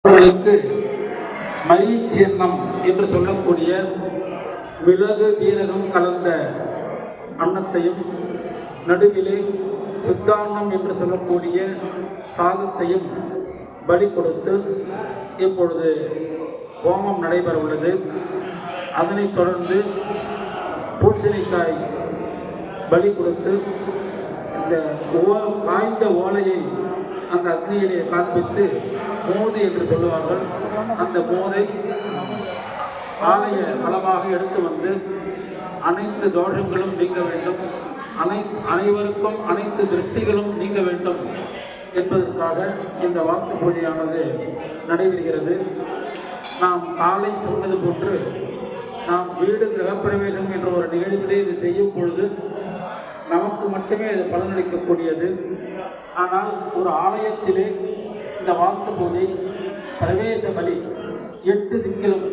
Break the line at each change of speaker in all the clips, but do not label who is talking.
அவர்களுக்கு மரீச்சியன்னம் என்று சொல்லக்கூடிய மிளகு ஜீரகம் கலந்த அன்னத்தையும் நடுவிலே சித்தான்னம் என்று சொல்லக்கூடிய சாதத்தையும் பலி கொடுத்து இப்பொழுது ஹோமம் நடைபெற உள்ளது. அதனைத் தொடர்ந்து பூசணிக்காய் பலி கொடுத்து இந்த காய்ந்த ஓலையை அந்த அக்னியிலே காண்பித்து மோதி என்று சொல்லுவார்கள். அந்த மோதை ஆலய வளமாக எடுத்து வந்து அனைத்து தோஷங்களும் நீங்க வேண்டும், அனைவருக்கும் அனைத்து திருஷ்டிகளும் நீங்க வேண்டும் என்பதற்காக இந்த வாழ்த்து பூஜையானது நடைபெறுகிறது. நாம் காலை சொன்னது போன்று நாம் வீடு கிரகப்பிரவேசம் என்ற ஒரு நிகழ்விலே இது செய்யும் பொழுது நமக்கு மட்டுமே அது பலனளிக்கக்கூடியது. ஆனால் ஒரு ஆலயத்திலே இந்த வாழ்த்து பூஜை பிரவேச பலி 8 திக்கிலும்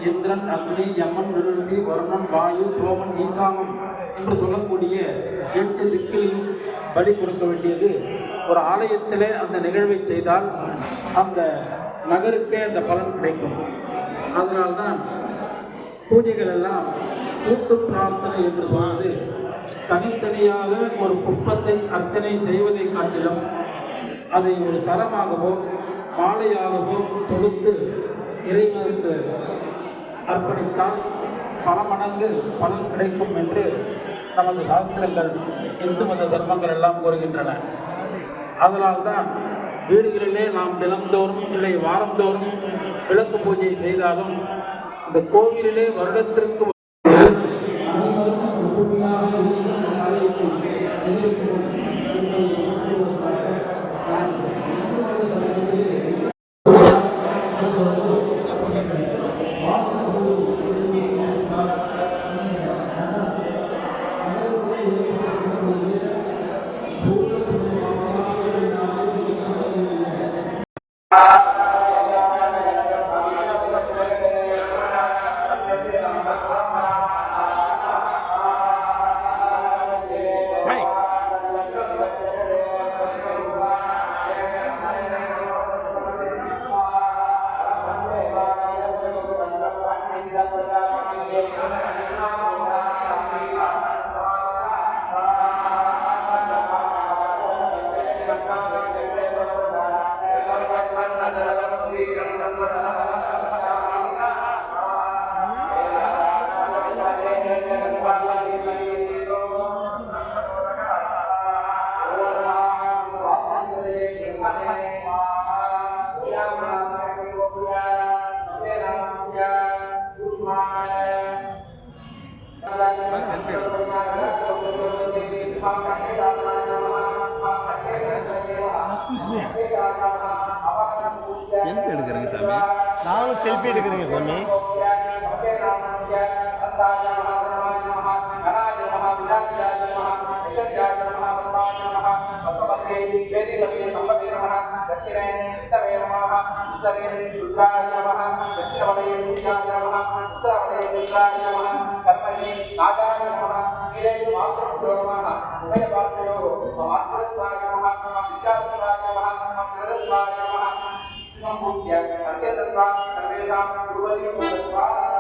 இந்திரன், அக்னி, யமன், நிருதி, வருணன், வாயு, சோமன், ஈசானம் என்று சொல்லக்கூடிய 8 திக்கிலையும் பலி கொடுக்க வேண்டியது. ஒரு ஆலயத்திலே அந்த நிகழ்வை செய்தால் அந்த நகருக்கே அந்த பலன் கிடைக்கும். அதனால்தான் பூஜைகள் எல்லாம் கூட்டு பிரார்த்தனை என்று சொன்னது. தனித்தனியாக ஒரு புஷ்பத்தை அர்ச்சனை செய்வதை காட்டிலும் அதை ஒரு சரமாகவோ மாலையாகவோ தொடுத்து இறைவனுக்கு அர்ப்பணித்தால் பல மடங்கு பலன் கிடைக்கும் என்று நமது சாஸ்திரங்கள், இந்து மத தர்மங்கள் எல்லாம் கூறுகின்றன. அதனால்தான் வீடுகளிலே நாம் தினந்தோறும் இல்லை வாரந்தோறும் விளக்கு பூஜை செய்தாலும் அந்த கோவிலிலே வருடத்திற்கு
செல்ஃபி எடுக்கிறேங்க சாமி. நானும் செல்ஃபி எடுக்கிறேங்க சாமி.
Yang